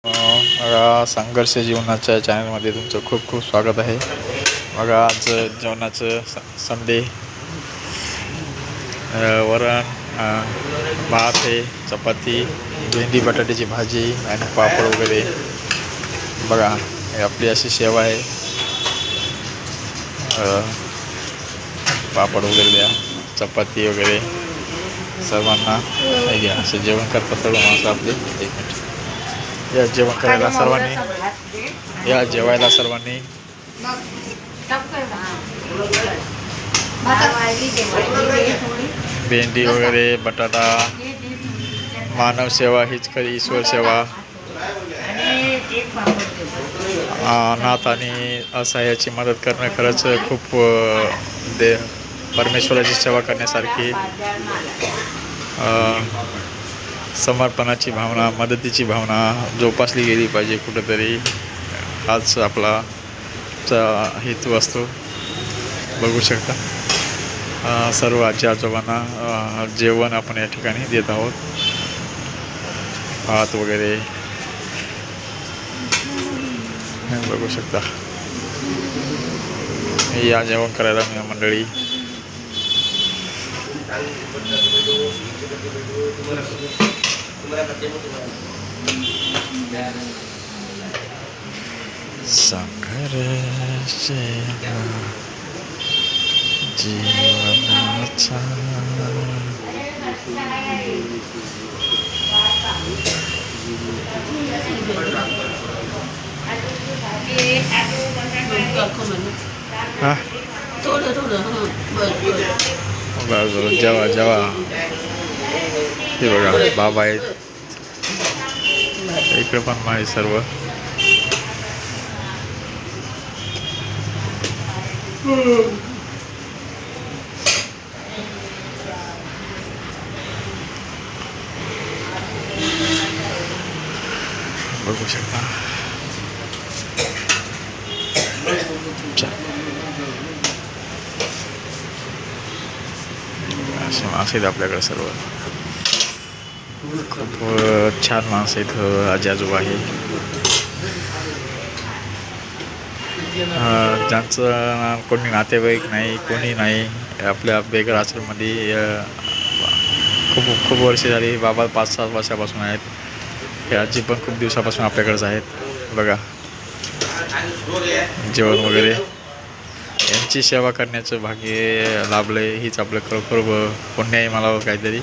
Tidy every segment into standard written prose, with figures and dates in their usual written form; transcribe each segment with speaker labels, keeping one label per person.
Speaker 1: बघा, संघर्ष जीवनाच्या चॅनलमध्ये तुमचं खूप खूप स्वागत आहे. बघा, आज जेवणाचं संडे वरण, भात आहे, चपाती, भेंडी बटाट्याची भाजी आणि पापड वगैरे. बघा, ही आपली अशी सेवा आहे. पापड वगैरे द्या, चपाती वगैरे सर्वांना हे घ्या. असं जेवण करतात सर्व माणसं आपले. एक मिनिट, या जेवण करायला सर्वांनी, या जेवायला सर्वांनी. भेंडी वगैरे, बटाटा. मानव सेवा हीच खरी ईश्वर सेवा. अनाथ आणि असहाय्याची मदत करणं खरंच खूप परमेश्वराची सेवा करण्यासारखी. समर्पणाची भावना, मदतीची भावना जोपासली गेली पाहिजे कुठंतरी. हाच आपला हेतू असतो. बघू शकता सर्व आजी आजोबांना जेवण आपण या ठिकाणी देत आहोत. भात वगैरे बघू शकता. या जेवण करायला मंडळी. संघर्ष जीवनाचा जेवा जेवा. हे बघा, बाबा आहेत इकडे पण माहीत सर्व. बघू शकता. असे माणसं आहेत आपल्याकडे सर्व. खूप छान माणसं आहेत. आजी आजोबा आहे ज्यांचं कोणी नातेवाईक नाही, कोणी नाही. आपल्या बेघर आश्रममध्ये खूप खूप वर्ष झाली. बाबा 5-7 वर्षापासून आहेत. हे आजी पण खूप दिवसापासून आपल्याकडेच आहेत. बघा, जेवण वगैरे यांची सेवा करण्याचं भाग्य लाभलं आहे. हीच आपलं खरोखर पुण्य आहे मला काहीतरी,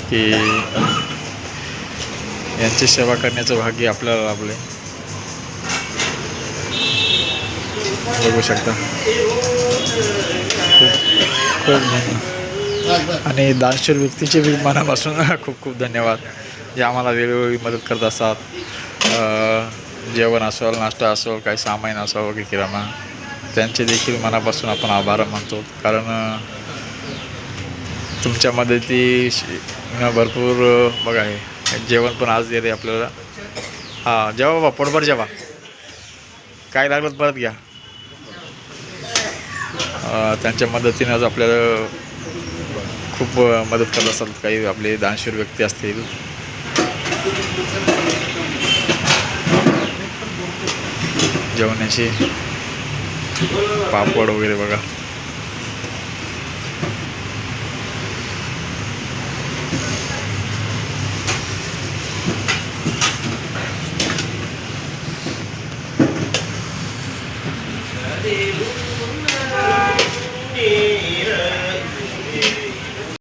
Speaker 1: की यांची सेवा करण्याचं भाग्य आपल्याला लाभलं आहे. बघू शकता. खूप खूप धन्यवाद. आणि दानशूर व्यक्तीचे बी मनापासून खूप खूप धन्यवाद, जे आम्हाला वेळोवेळी मदत करत असतात. जेवण असो, नाश्ता असो, काही सामान असो वगैरे किराणा, त्यांचे देखील मनापासून आपण आभार मानतो. कारण तुमच्या मदती भरपूर. बघा, हे जेवण पण आज देते आपल्याला. हां, जेवा बाबा, पोटभर जेवा. काय लागलं परत घ्या. त्यांच्या मदतीने आज आपल्याला खूप मदत करत असतात काही आपले दानशूर व्यक्ती असतील. जेवणाची पापड वगैरे बघा.